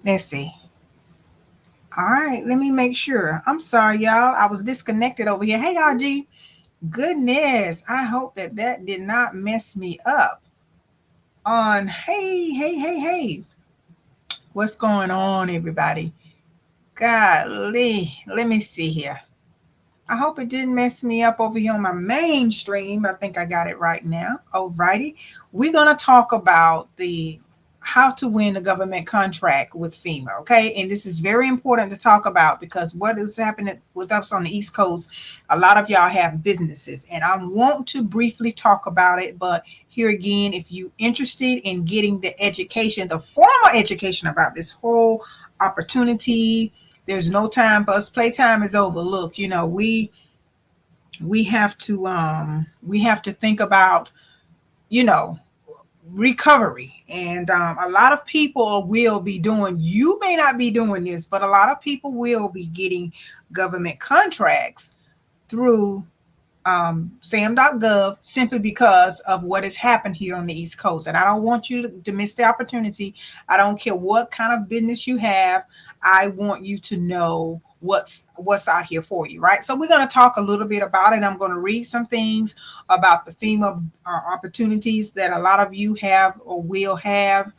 Let's see. All right, let me make sure. I'm sorry, y'all. I was disconnected over here. Hey, RG. Goodness, I hope that that did not mess me up. On hey, what's going on, everybody? Golly, let me see here. I hope it didn't mess me up over here on my main stream. I think I got it right now. Alrighty. We're gonna talk about the how to win a government contract with FEMA. Okay. And this is very important to talk about because what is happening with us on the East Coast, a lot of y'all have businesses. And I want to briefly talk about it, but here again, if you're interested in getting the education, the formal education about this whole opportunity, there's no time for us. Playtime is over. Look, we have to think about, you know, recovery. And a lot of people will be doing, you may not be doing this, but a lot of people will be getting government contracts through SAM.gov simply because of what has happened here on the East Coast. And I don't want you to miss the opportunity. I don't care what kind of business you have. I want you to know what's out here for you, right? So we're going to talk a little bit about it. I'm going to read some things about the FEMA opportunities that a lot of you have or will have.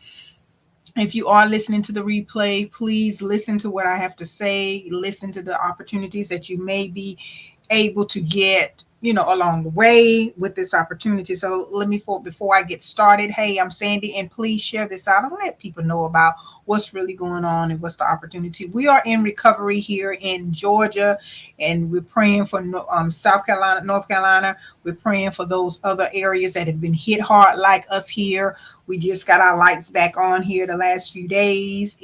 If you are listening to the replay, please listen to what I have to say. Listen to the opportunities that you may be able to get, along the way with this opportunity. So let me, before I get started, hey, I'm Sandy, and please share this out and let people know about what's really going on and what's the opportunity. We are in recovery here in Georgia, and we're praying for South Carolina, North Carolina. We're praying for those other areas that have been hit hard like us here. We just got our lights back on here the last few days.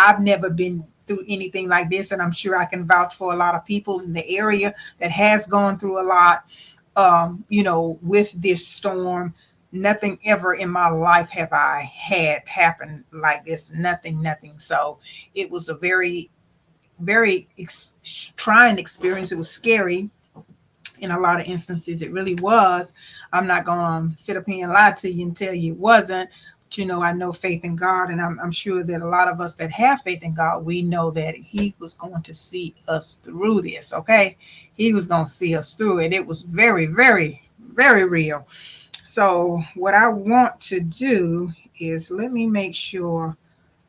I've never been through anything like this, and I'm sure I can vouch for a lot of people in the area that has gone through a lot. With this storm, nothing ever in my life have I had happen like this. Nothing. So it was a very, very trying experience. It was scary in a lot of instances. It really was. I'm not going to sit up here and lie to you and tell you it wasn't. But, I know faith in God, and I'm sure that a lot of us that have faith in God, we know that He was going to see us through this, okay? He was going to see us through it. It was very, very, very real. So what I want to do is let me make sure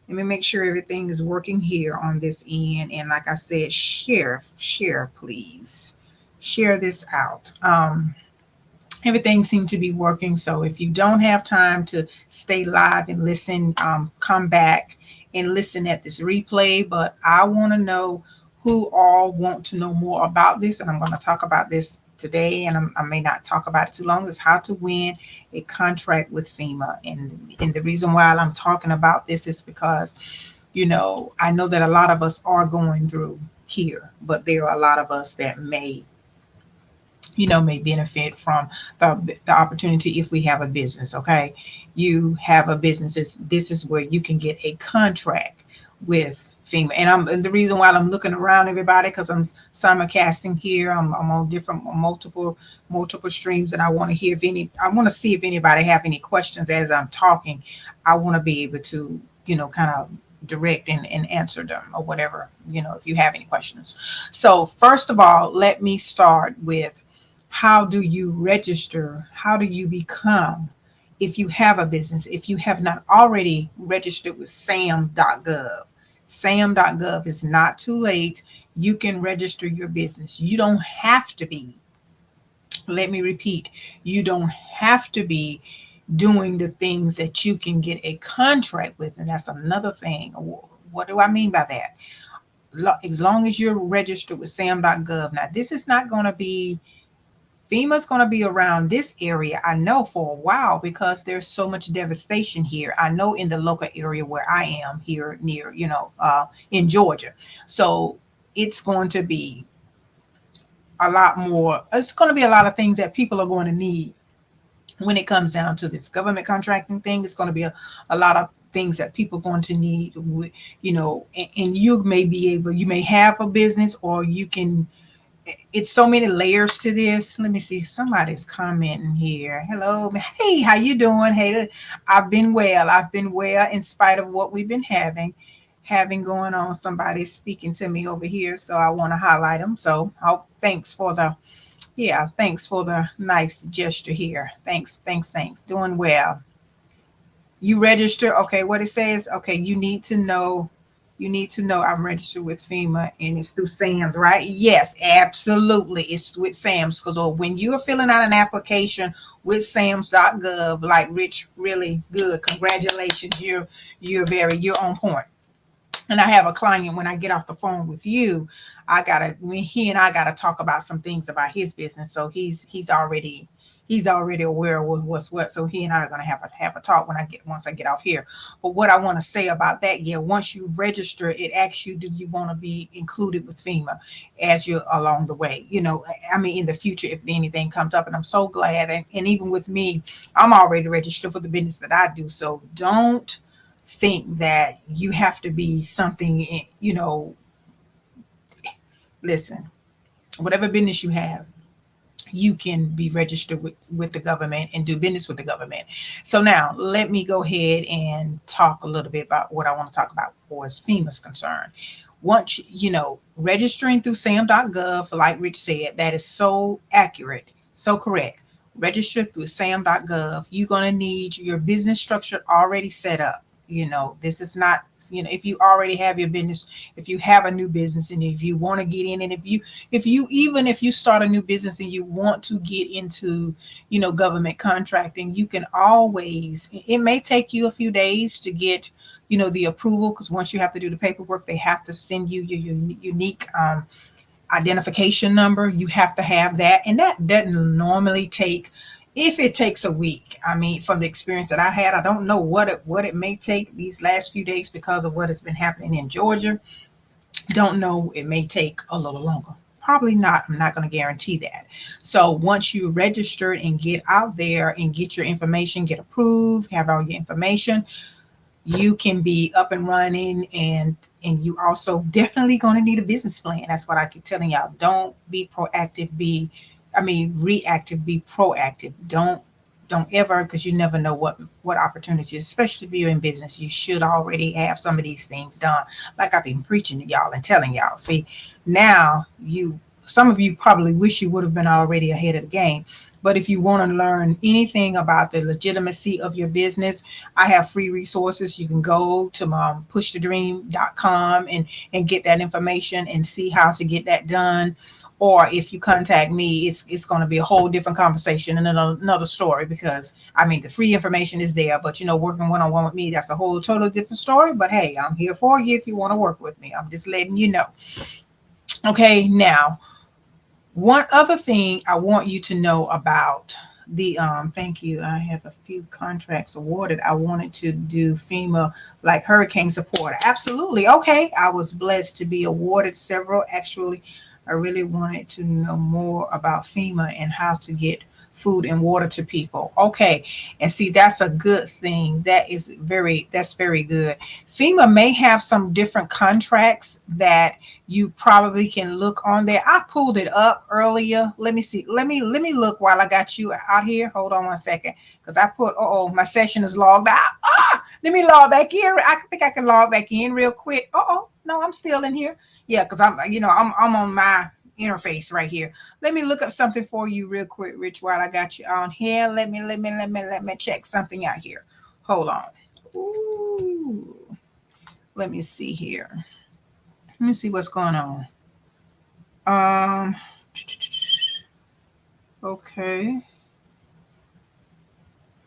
everything is working here on this end. And like I said, share, please. Share this out. Everything seemed to be working. So if you don't have time to stay live and listen, come back and listen at this replay. But I want to know who all want to know more about this. And I'm going to talk about this today, and I may not talk about it too long, is how to win a contract with FEMA. And the reason why I'm talking about this is because, I know that a lot of us are going through here, but there are a lot of us that may benefit from the opportunity if we have a business. Okay, you have a business. This is where you can get a contract with FEMA. And the reason why I'm looking around, everybody, because I'm simulcasting here. I'm on different multiple streams, and I want to hear I want to see if anybody have any questions as I'm talking. I want to be able to, kind of direct and answer them or whatever, if you have any questions. So first of all, let me start with, how do you register? How do you become, if you have a business, if you have not already registered with SAM.gov? SAM.gov is not too late. You can register your business. You don't have to be, let me repeat, you don't have to be doing the things that you can get a contract with. And that's another thing. What do I mean by that? As long as you're registered with SAM.gov. Now, this is not going to be, FEMA's going to be around this area, I know, for a while, because there's so much devastation here. I know in the local area where I am here near, in Georgia. So it's going to be a lot more. It's going to be a lot of things that people are going to need when it comes down to this government contracting thing. It's going to be a lot of things that people are going to need, and you may have a business, or you can it's so many layers to this. Let me see. Somebody's commenting here. Hello. Hey, how you doing? Hey, I've been well. I've been well in spite of what we've been having going on. Somebody's speaking to me over here, so I want to highlight them. So, thanks for the thanks for the nice gesture here. Thanks. Doing well. You register. Okay, what it says. Okay, you need to know I'm registered with FEMA and it's through SAMS, right? Yes, absolutely. It's with SAMS because when you're filling out an application with SAMS.gov, like Rich, really good. Congratulations. You're on point. And I have a client when I get off the phone with you, he and I gotta talk about some things about his business. So he's already aware of what's what. So he and I are gonna have a talk once I get off here. But what I want to say about that, yeah, once you register, it asks you, do you want to be included with FEMA as you're along the way? I mean, in the future, if anything comes up, and I'm so glad. And even with me, I'm already registered for the business that I do. So don't think that you have to be something, listen, whatever business you have, you can be registered with the government and do business with the government. So now let me go ahead and talk a little bit about what I want to talk about as FEMA's concerned. Once registering through SAM.gov, like Rich said, that is so accurate, so correct. Register through SAM.gov. You're going to need your business structure already set up. This is not, if you already have your business, if you have a new business and if you want to get in, and if you start a new business and you want to get into, government contracting, you can always, it may take you a few days to get, the approval, because once you have to do the paperwork, they have to send you your unique identification number. You have to have that, and that doesn't normally take. If it takes a week, I mean, from the experience that I had, I don't know what it may take these last few days because of what has been happening in Georgia. Don't know. It may take a little longer. Probably not. I'm not going to guarantee that. So once you registered and get out there and get your information, get approved, have all your information, you can be up and running, and you also definitely going to need a business plan. That's what I keep telling y'all. Don't be proactive, reactive, be proactive. Don't ever, because you never know what opportunities, especially if you're in business, you should already have some of these things done, like I've been preaching to y'all and telling y'all. See, now some of you probably wish you would have been already ahead of the game. But if you want to learn anything about the legitimacy of your business, I have free resources. You can go to pushthedream.com and get that information and see how to get that done. Or if you contact me, it's going to be a whole different conversation and another story, because I mean, the free information is there, but working one-on-one with me, that's a whole totally different story. But hey, I'm here for you if you want to work with me. I'm just letting you know. Okay, now one other thing I want you to know about the thank you. I have a few contracts awarded. I wanted to do FEMA like hurricane support. Absolutely. Okay. I was blessed to be awarded several. Actually, I really wanted to know more about FEMA and how to get food and water to people. Okay. And see, that's a good thing. That's very good. FEMA may have some different contracts that you probably can look on there. I pulled it up earlier. Let me see. Let me look while I got you out here. Hold on one second. Because I put, my session is logged out. Let me log back in. I think I can log back in real quick. No, I'm still in here. Yeah, because I'm on my interface right here. Let me look up something for you real quick, Rich, while I got you on here. Let me check something out here. Hold on. Ooh. Let me see here. Let me see what's going on. Um okay.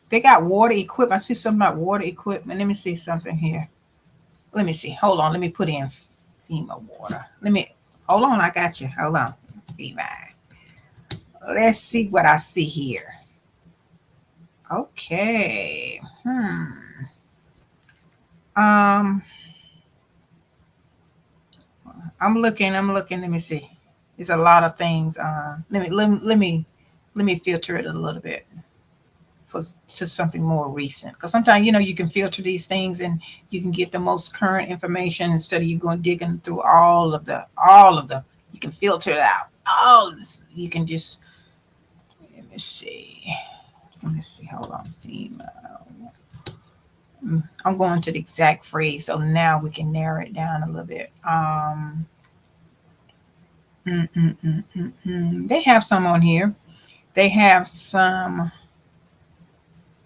They got water equipment. I see something about water equipment. Let me see something here. Let me see. Hold on. Let me put in FEMA water. Hold on. I got you. Hold on. FEMA. Let's see what I see here. Okay. Um, I'm looking. Let me see. There's a lot of things. Let me filter it a little bit to something more recent. Because sometimes you can filter these things and you can get the most current information instead of you going digging through all of the. You can filter it out. all this. You can just, let me see. Let me see. Hold on. FEMA. I'm going to the exact phrase, so now we can narrow it down a little bit. They have some on here. They have some.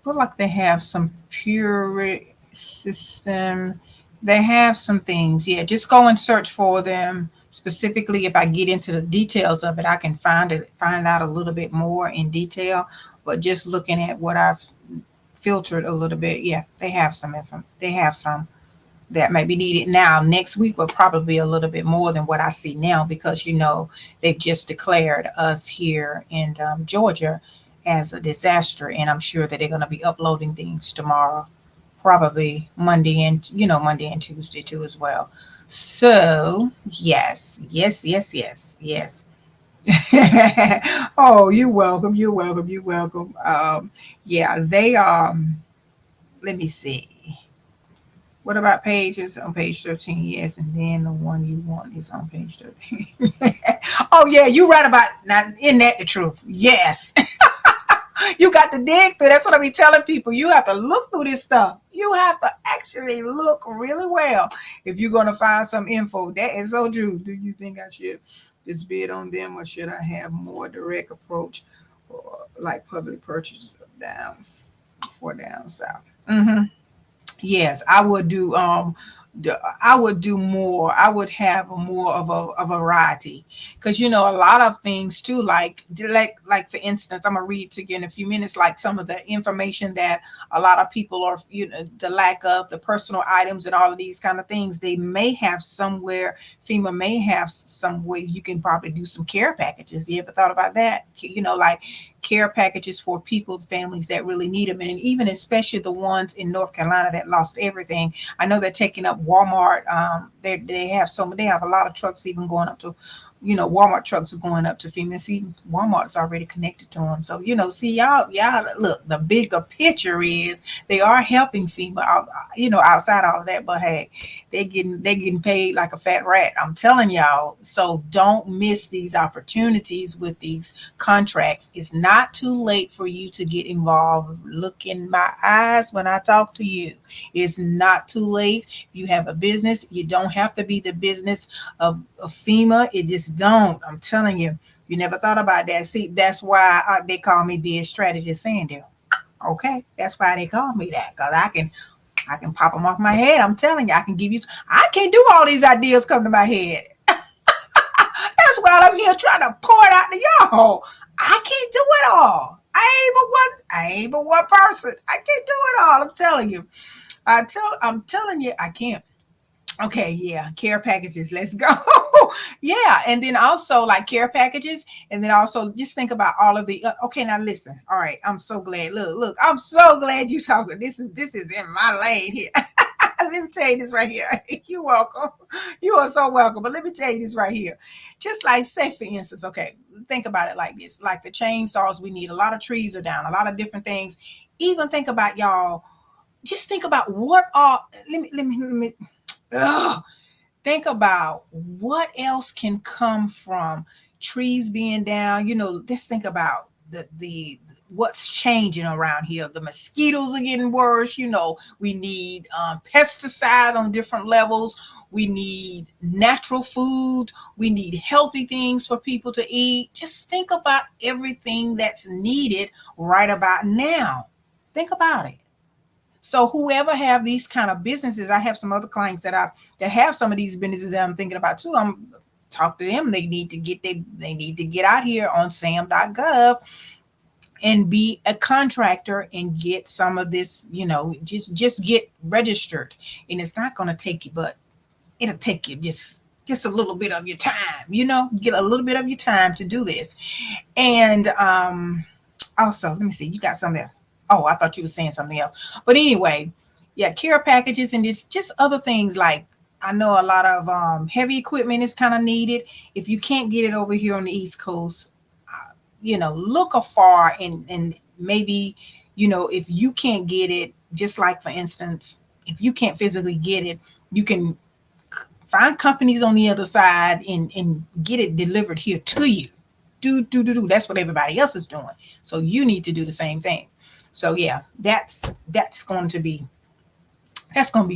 Look like they have some pure system. They have some things. Yeah, just go and search for them specifically. If I get into the details of it, I can find out a little bit more in detail. But just looking at what I've filtered a little bit, yeah, they have some info. They have some that may be needed now. Next week will probably be a little bit more than what I see now, because they've just declared us here in Georgia as a disaster, and I'm sure that they're going to be uploading things tomorrow, probably Monday and Monday and Tuesday too as well. So yes, yes, yes, yes, yes. Oh, you're welcome. You're welcome. You're welcome. Yeah, they let me see. What about pages on page 13? Yes, and then the one you want is on page 13. Oh yeah, you right about now. Isn't that the truth? Yes. You got to dig through. That's what I be telling people. You have to look through this stuff. You have to actually look really well if you're going to find some info. That is so true. Do you think I should just bid on them, or should I have more direct approach, or like public purchase down for down south? Yes, I would do. I would do more. I would have more of a variety, because a lot of things too. Like for instance, I'm gonna read to you in a few minutes. Like some of the information that a lot of people are, the lack of the personal items and all of these kind of things. They may have somewhere. FEMA may have some way you can probably do some care packages. You ever thought about that? Like care packages for people's families that really need them, and even especially the ones in North Carolina that lost everything. I know they're taking up Walmart. They have a lot of trucks even going up to, Walmart trucks are going up to FEMA. See, Walmart's already connected to them. So, see, y'all look, the bigger picture is they are helping FEMA out, outside all of that. But hey, they're getting paid like a fat rat. I'm telling y'all. So don't miss these opportunities with these contracts. It's not too late for you to get involved. Look in my eyes when I talk to you. It's not too late. You have a business. You don't have to be the business of FEMA. It just don't. I'm telling you. You never thought about that. See, that's why they call me biz strategist Sandy. Okay, that's why they call me that, because I can pop them off my head. I'm telling you, I can give you. I can't do all these ideas come to my head. That's why I'm here trying to pour it out to y'all. I can't do it all. I ain't but one person. I can't do it all. I'm telling you. I'm telling you, I can't. Okay, yeah, care packages. Let's go. Yeah, and then also like care packages, and then also just think about all of the. Okay, now listen. All right, I'm so glad. Look, I'm so glad you talking. This is in my lane here. Let me tell you this right here. You're welcome. You are so welcome. But let me tell you this right here. Just like, say, for instance, okay, think about it like this. Like the chainsaws we need, a lot of trees are down, a lot of different things. Even think about y'all. Just think about what are, let me ugh, think about what else can come from trees being down. Let's think about the what's changing around here. The mosquitoes are getting worse. We need pesticide on different levels. We need natural food. We need healthy things for people to eat. Just think about everything that's needed right about now. Think about it. So whoever have these kind of businesses, I have some other clients that have some of these businesses that I'm thinking about too. I'm talk to them. They need to get out here on SAM.gov and be a contractor and get some of this. Just get registered, and it's not going to take you, but it'll take you just a little bit of your time. Get a little bit of your time to do this, and also, let me see. You got something else. Oh, I thought you were saying something else. But anyway, yeah, care packages and just other things like I know a lot of heavy equipment is kind of needed. If you can't get it over here on the East Coast, look afar and maybe, if you can't get it, just like for instance, if you can't physically get it, you can find companies on the other side and get it delivered here to you. do. That's what everybody else is doing. So you need to do the same thing. So yeah, that's going to be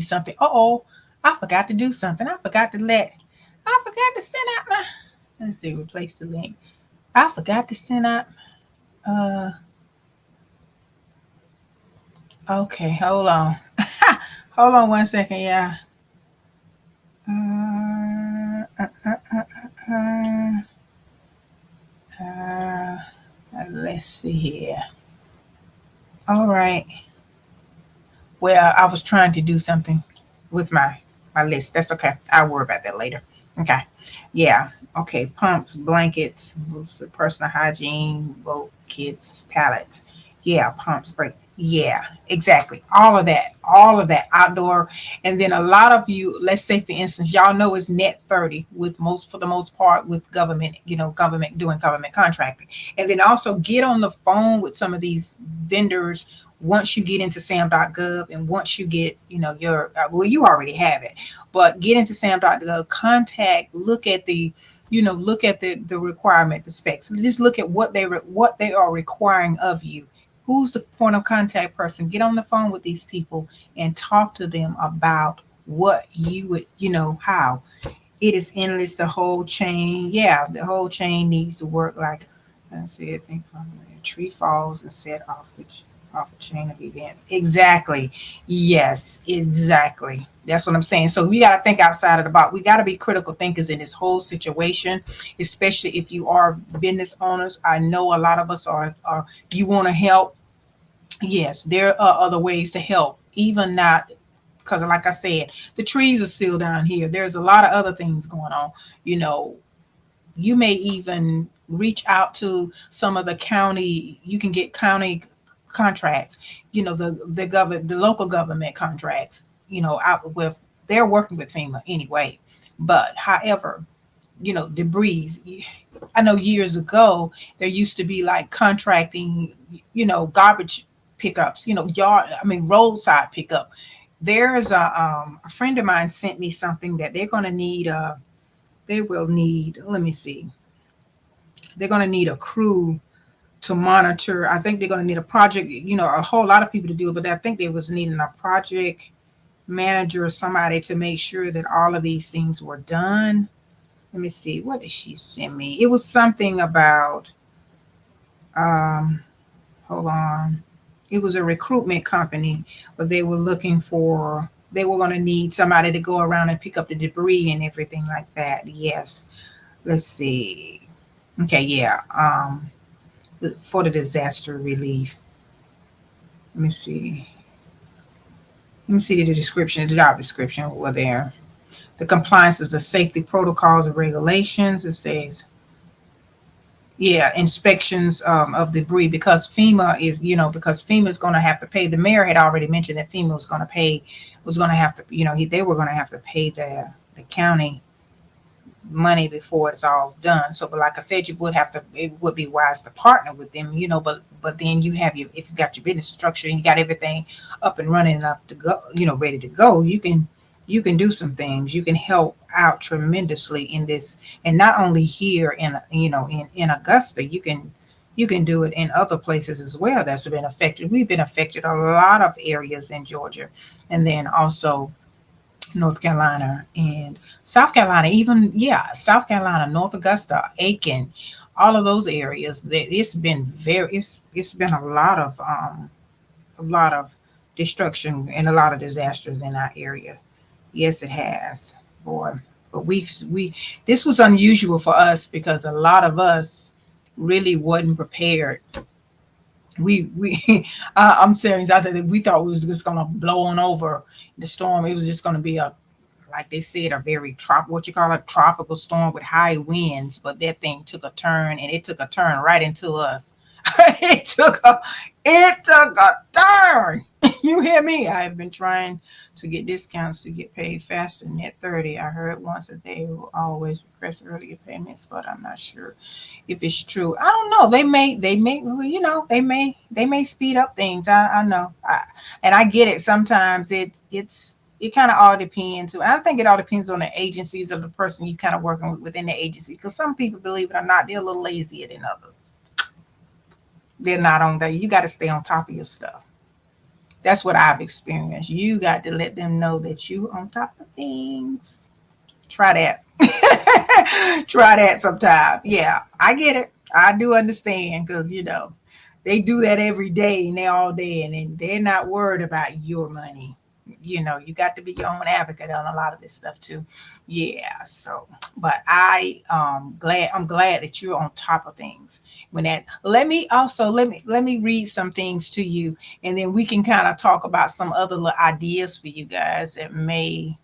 something. Oh, I forgot to do something. I forgot to send out my, let's see, replace the link. I forgot to send out, uh, okay, hold on. Hold on one second, yeah. Uh, uh, uh, uh, uh, uh, let's see here. All right. Well, I was trying to do something with my list. That's okay. I'll worry about that later. Okay. Yeah. Okay. Pumps, blankets, personal hygiene, boat kits, pallets. Yeah. Pumps, break. Yeah. Exactly. All of that. All of that outdoor. And then a lot of you, let's say for instance, y'all know it's net 30 with most, for the most part, with government, government doing government contracting. And then also get on the phone with some of these vendors once you get into SAM.gov, and once you get, your, well, you already have it, but get into SAM.gov, contact, look at the, look at the requirement, the specs. Just look at what they are requiring of you. Who's the point of contact person? Get on the phone with these people and talk to them about what you would, how it is endless. The whole chain, yeah, the whole chain needs to work like I said. I think probably a tree falls and set off a chain of events. Exactly. Yes, exactly. That's what I'm saying. So we got to think outside of the box. We got to be critical thinkers in this whole situation, especially if you are business owners. I know a lot of us are you want to help. Yes, there are other ways to help, even not because, like I said, the trees are still down here. There's a lot of other things going on. You know, you may even reach out to some of the county. You can get county contracts. The local government contracts. Out with they're working with FEMA anyway. But however, debris. I know years ago there used to be like contracting, garbage pickups, yard, I mean roadside pickup. There's a friend of mine sent me something that they're going to need. They will need. Let me see. They're going to need a crew to monitor. I think they're going to need a project. A whole lot of people to do it, but I think they was needing a project manager or somebody to make sure that all of these things were done. Let me see. What did she send me? It was something about. Um, Hold on. It was a recruitment company, but they were looking for. They were going to need somebody to go around and pick up the debris and everything like that. Yes. Let's see. Okay. Yeah. For the disaster relief. Let me see. Let me see the description, the job description were there. The compliance of the safety protocols and regulations. It says yeah, inspections of debris because FEMA is, because FEMA is going to have to pay. The mayor had already mentioned that FEMA was going to have to, they were going to have to pay the county money before it's all done. So, but like I said, it would be wise to partner with them, but then if you got your business structure and you got everything up and running up to go, ready to go, you can do some things. You can help out tremendously in this, and not only here in Augusta, you can do it in other places as well that's been affected. We've been affected a lot of areas in Georgia, and then also North Carolina and South Carolina, even yeah, South Carolina, North Augusta, Aiken, all of those areas. It's been a lot of destruction and a lot of disasters in our area. Yes, it has, boy. But we this was unusual for us because a lot of us really wasn't prepared. We I'm serious. I think we thought we was just gonna blow on over the storm. It was just gonna be a like they said, a very what you call a tropical storm with high winds. But that thing took a turn, and it took a turn right into us. it took a it took a turn. You hear me? I have been trying to get discounts to get paid faster. Net 30. I heard once that they will always request earlier payments, but I'm not sure if it's true. I don't know. They may, well, they may speed up things. I know. And I get it. Sometimes it's it kind of all depends. And I think it all depends on the agencies or the person you kind of working with within the agency. Because some people, believe it or not, they're a little lazier than others. They're not on that. You got to stay on top of your stuff. That's what I've experienced. You got to let them know that you on top of things. Try that. Try that sometime. Yeah, I get it. I do understand because, they do that every day and they all day and then they're not worried about your money. You got to be your own advocate on a lot of this stuff too. Yeah. So, but I'm glad that you're on top of things. When that, let me read some things to you, and then we can kind of talk about some other little ideas for you guys that may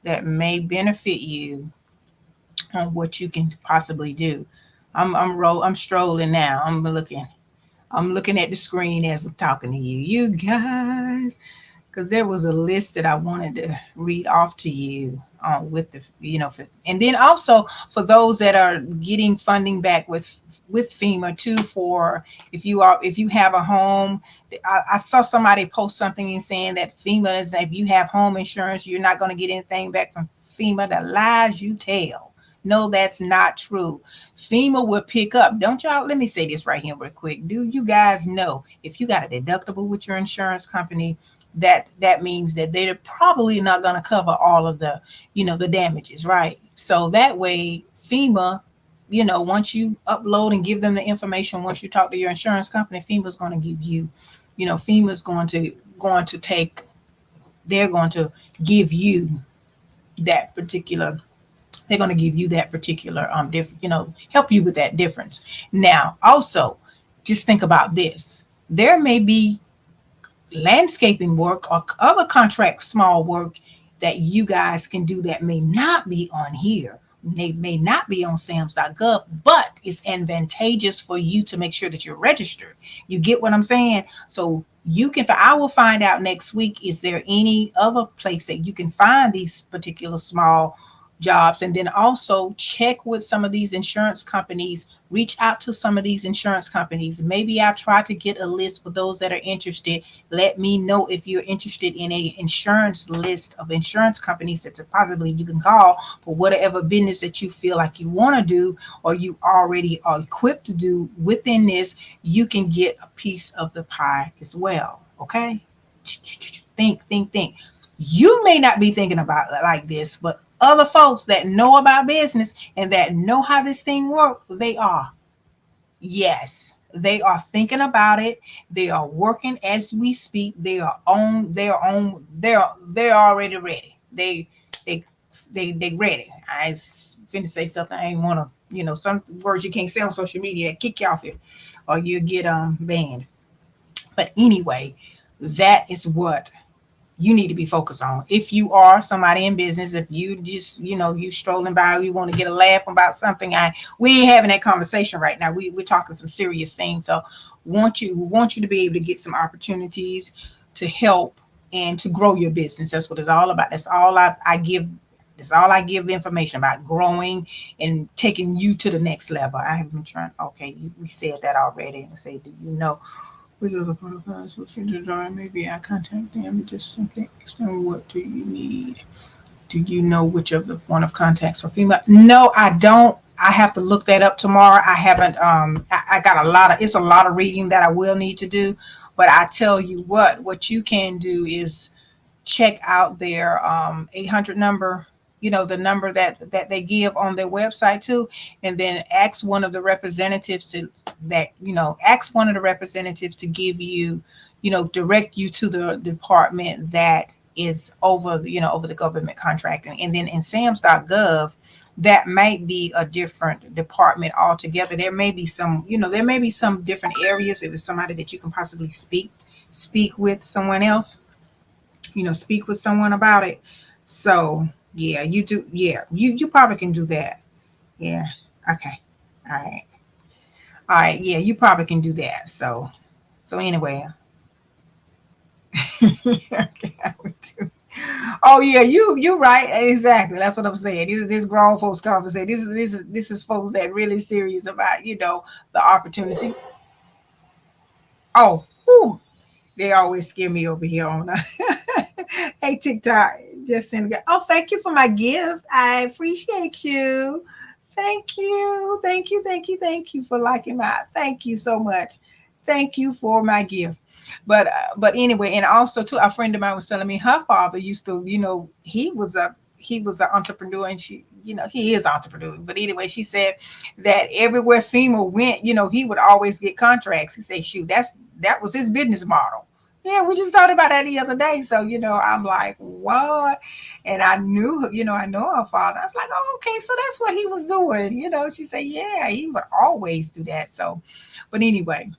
benefit you on what you can possibly do. I'm strolling now. I'm looking at the screen as I'm talking to you. You guys, because there was a list that I wanted to read off to you with and then also for those that are getting funding back with FEMA too. For if you have a home, I saw somebody post something in saying that FEMA is, if you have home insurance, you're not going to get anything back from FEMA. The lies you tell. No, that's not true. FEMA will pick up. Don't y'all, let me say this right here real quick. Do you guys know if you got a deductible with your insurance company, that means that they're probably not going to cover all of the damages, right? So that way FEMA, once you upload and give them the information, once you talk to your insurance company, FEMA's going to give you, FEMA's going to take, they're going to give you that particular they're going to give you that particular help you with that difference. Now also, just think about this. There may be landscaping work or other contract small work that you guys can do that may not be on here. They may not be on SAMs.gov, but it's advantageous for you to make sure that you're registered. You get what I'm saying? So I will find out next week, is there any other place that you can find these particular small jobs, and then also check with some of these insurance companies. Reach out to some of these insurance companies. Maybe I'll try to get a list for those that are interested. Let me know if you're interested in a insurance list of insurance companies that possibly you can call for whatever business that you feel like you want to do, or you already are equipped to do within this. You can get a piece of the pie as well. Okay, think. You may not be thinking about it like this, but other folks that know about business and that know how this thing works, they are. Yes, they are thinking about it. They are working as we speak. They're already ready. They they ready. I was finna say something. I ain't wanna, some words you can't say on social media that kick you off it, or you get banned. But anyway, that is what you need to be focused on. If you are somebody in business, if you just, you strolling by, you want to get a laugh about something, we ain't having that conversation right now. We're talking some serious things. So want you to be able to get some opportunities to help and to grow your business. That's what it's all about. That's all I give information about, growing and taking you to the next level. I have been trying. Okay, we said that already. And say, do you know with other protocols for future drawing? Maybe I contact them and just simply ask them, what do you need? Do you know which of the point of contacts for FEMA? No, I don't. I have to look that up tomorrow. I haven't. I got a lot of. It's a lot of reading that I will need to do. But I tell you what you can do is check out their 800 number, the number that they give on their website too, and then ask one of the representatives to give you, direct you to the department that is over the government contracting. And then in SAMs.gov, that might be a different department altogether. There may be some different areas. If it's somebody that you can possibly speak with someone else, speak with someone about it. So yeah, you do. Yeah, you probably can do that. Yeah. Okay. All right. All right. Yeah, you probably can do that. So anyway. Okay, I would do. Oh yeah, you right. Exactly. That's what I'm saying. This grown folks conversation. This is folks that really serious about the opportunity. Oh, whew, they always scare me over here on. Hey TikTok. Just send it. Oh, thank you for my gift. I appreciate you. Thank you. Thank you. Thank you. Thank you for liking my. Thank you so much. Thank you for my gift. But anyway, and also too, a friend of mine was telling me her father used to, he was an entrepreneur, and he is an entrepreneur. But anyway, she said that everywhere FEMA went, he would always get contracts. He said, shoot, that was his business model. Yeah, we just talked about that the other day. So, I'm like, what? And I know her father. I was like, oh, okay, so that's what he was doing. She said, yeah, he would always do that. So, but anyway,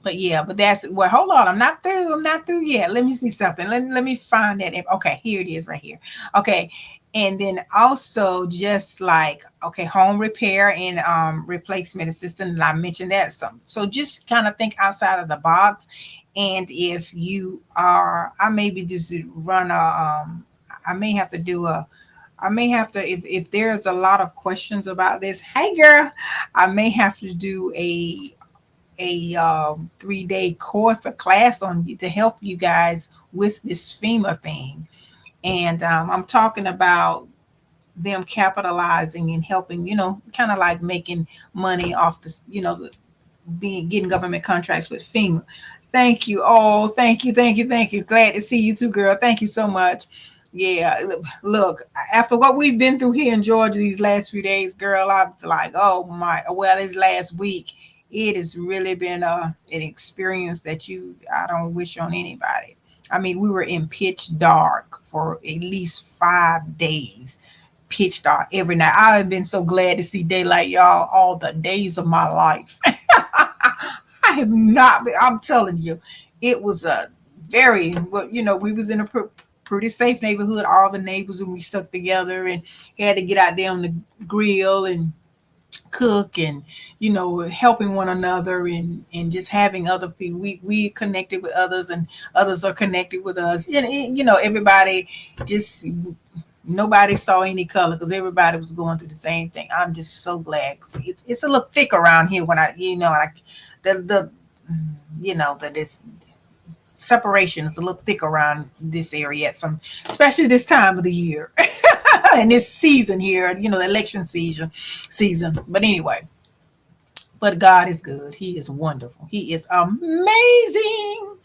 but yeah, but that's well. Hold on, I'm not through. I'm not through yet. Let me see something. Let me find that. Okay, here it is, right here. Okay, and then also just like okay, home repair and replacement assistant. And I mentioned that some. So just kind of think outside of the box. And if you are, I maybe just run a. I may have to do a. I may have to if there's a lot of questions about this. Hey, girl, I may have to do a 3-day course, a class on to help you guys with this FEMA thing. And I'm talking about them capitalizing and helping, kind of like making money off this, being getting government contracts with FEMA. Thank you. Oh, thank you, thank you, thank you. Glad to see you too, girl. Thank you so much. Yeah, look, after what we've been through here in Georgia these last few days, girl, I'm like, oh my, well, it's last week. It has really been an experience that I don't wish on anybody. I mean, we were in pitch dark for at least 5 days, pitch dark every night. I've been so glad to see daylight, y'all, all the days of my life. I have not been, I'm telling you, it was a very, well, we was in a pretty safe neighborhood. All the neighbors and we stuck together and had to get out there on the grill and cook and helping one another and just having other people we connected with others and others are connected with us and everybody just nobody saw any color because everybody was going through the same thing. I'm just so glad. It's a little thick around here when the that this separation is a little thick around this area at some, especially this time of the year and this season here, the election season. But anyway, but God is good. He is wonderful. He is amazing.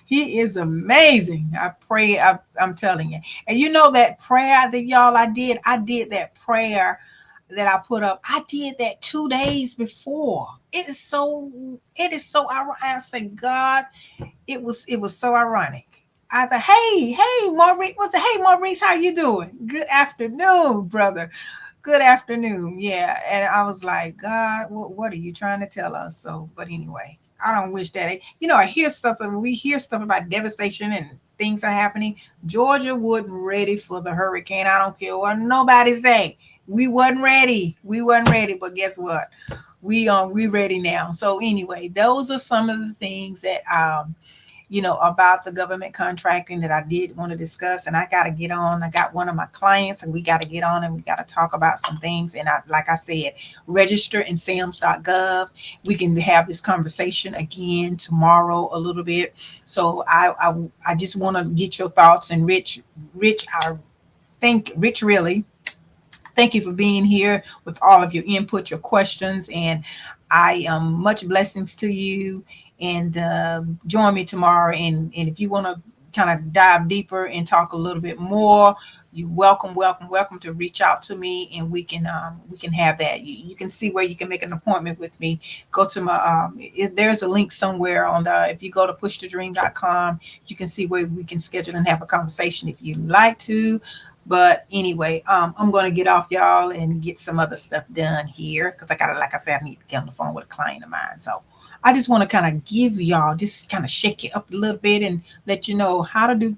He is amazing. I pray. I'm telling you. And that prayer that y'all I did that prayer that I put up. I did that 2 days before. It is so ironic. I said, God, it was so ironic. I thought, hey, Maurice, hey, Maurice, how you doing? Good afternoon, brother. Good afternoon. Yeah. And I was like, God, what are you trying to tell us? So, but anyway, I don't wish that. I hear stuff, and we hear stuff about devastation and things are happening. Georgia wasn't ready for the hurricane. I don't care what nobody say. We wasn't ready. We wasn't ready. But guess what? We ready now. So anyway, those are some of the things that about the government contracting that I did want to discuss. And I got to get on. I got one of my clients, and we got to get on and we got to talk about some things. And like I said, register in SAM.gov. We can have this conversation again tomorrow a little bit. So I just want to get your thoughts. And Rich, I think Rich really. Thank you for being here with all of your input, your questions, and I much blessings to you. And join me tomorrow. And if you want to kind of dive deeper and talk a little bit more, you welcome to reach out to me, and we can have that. You can see where you can make an appointment with me. Go to my there's a link somewhere on the if you go to pushtodream.com, you can see where we can schedule and have a conversation if you'd like to. But anyway, I'm going to get off, y'all, and get some other stuff done here because like I said, I need to get on the phone with a client of mine. So I just want to kind of give y'all, just kind of shake you up a little bit and let you know how to do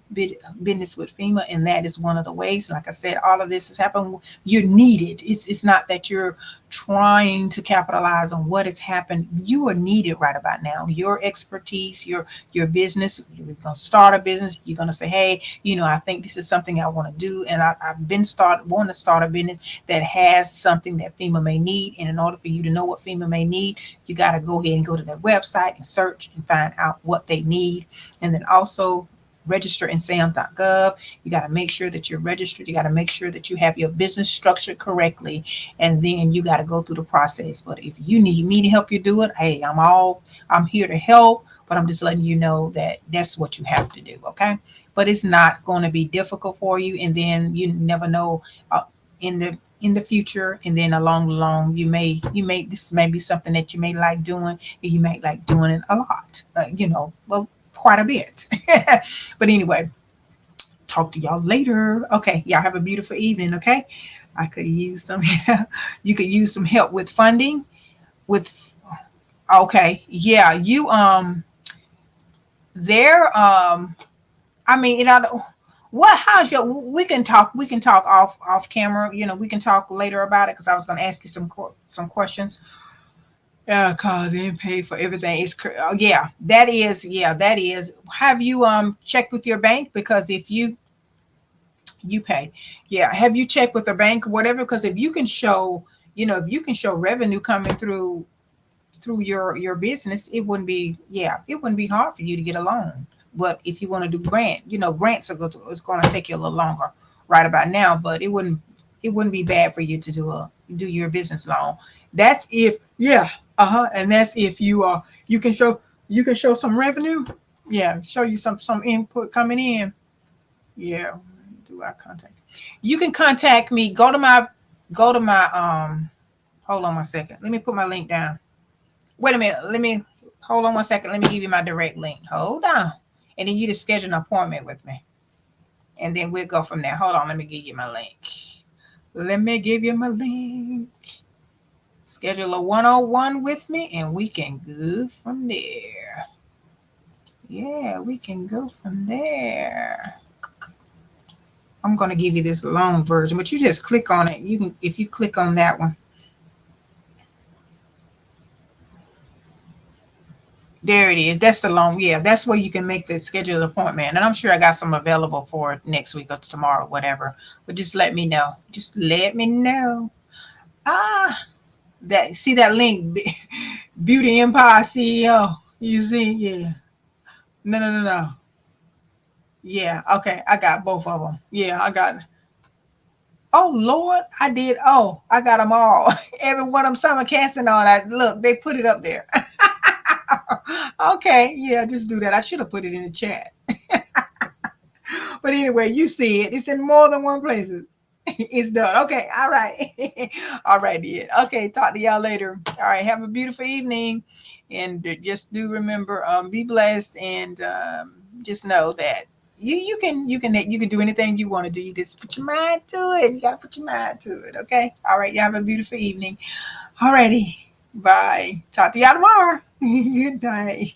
business with FEMA. And that is one of the ways. Like I said, all of this has happened. You're needed. It's not that you're trying to capitalize on what has happened. You are needed right about now. Your expertise, your business, you're going to start a business. You're going to say, hey, I think this is something I want to do. And I've been wanting to start a business that has something that FEMA may need. And in order for you to know what FEMA may need, you got to go ahead and go to their website and search and find out what they need. And then also register in SAM.gov. You got to make sure that you're registered. You got to make sure that you have your business structured correctly, and then you got to go through the process. But if you need me to help you do it, hey, I'm here to help. But I'm just letting you know that that's what you have to do. Okay, but it's not going to be difficult for you, and then you never know in the future, and then along you may this may be something that you may like doing, and you may like doing it a lot, well, quite a bit. But anyway, talk to y'all later. Okay, y'all have a beautiful evening. Okay, I could use some you could use some help with funding with. Okay, yeah, you there I mean, what? How's your? We can talk off camera. We can talk later about it because I was going to ask you some questions. Yeah, cause they didn't pay for everything. Yeah, that is, yeah, that is. Have you checked with your bank? Because if you pay, yeah, have you checked with the bank or whatever? Because if you can show, if you can show revenue coming through your business, it wouldn't be hard for you to get a loan. But if you want to do grants it's going to take you a little longer right about now. But it wouldn't be bad for you to do your business loan. That's if, yeah, and that's if you can show some revenue. Yeah, show you some input coming in. Yeah, do I contact? You can contact me. Go to my. Hold on one second. Let me put my link down. Wait a minute. Let me hold on one second. Let me give you my direct link. Hold on. And then you just schedule an appointment with me. And then we'll go from there. Hold on. Let me give you my link. Let me give you my link. Schedule a 101 with me and we can go from there. Yeah, we can go from there. I'm going to give you this long version, but you just click on it. If you click on that one. There it is. That's the long. Yeah, that's where you can make the scheduled appointment. And I'm sure I got some available for next week or tomorrow, whatever. But just let me know. Just let me know. Ah, see that link, Beauty Empire CEO. You see? Yeah. No, no, no, no. Yeah. Okay. I got both of them. Yeah, I got. Oh Lord, I did. Oh, I got them all. Every one I'm simulcasting on. I look. They put it up there. Okay. Yeah. Just do that. I should have put it in the chat. But anyway, you see it. It's in more than one places. It's done. Okay. All right. All right, then. Okay. Talk to y'all later. All right. Have a beautiful evening. And just do remember, be blessed, and just know that you can do anything you want to do. You just put your mind to it. You gotta put your mind to it. Okay. All right. You have a beautiful evening. All righty. Bye. Talk to y'all tomorrow. Good night.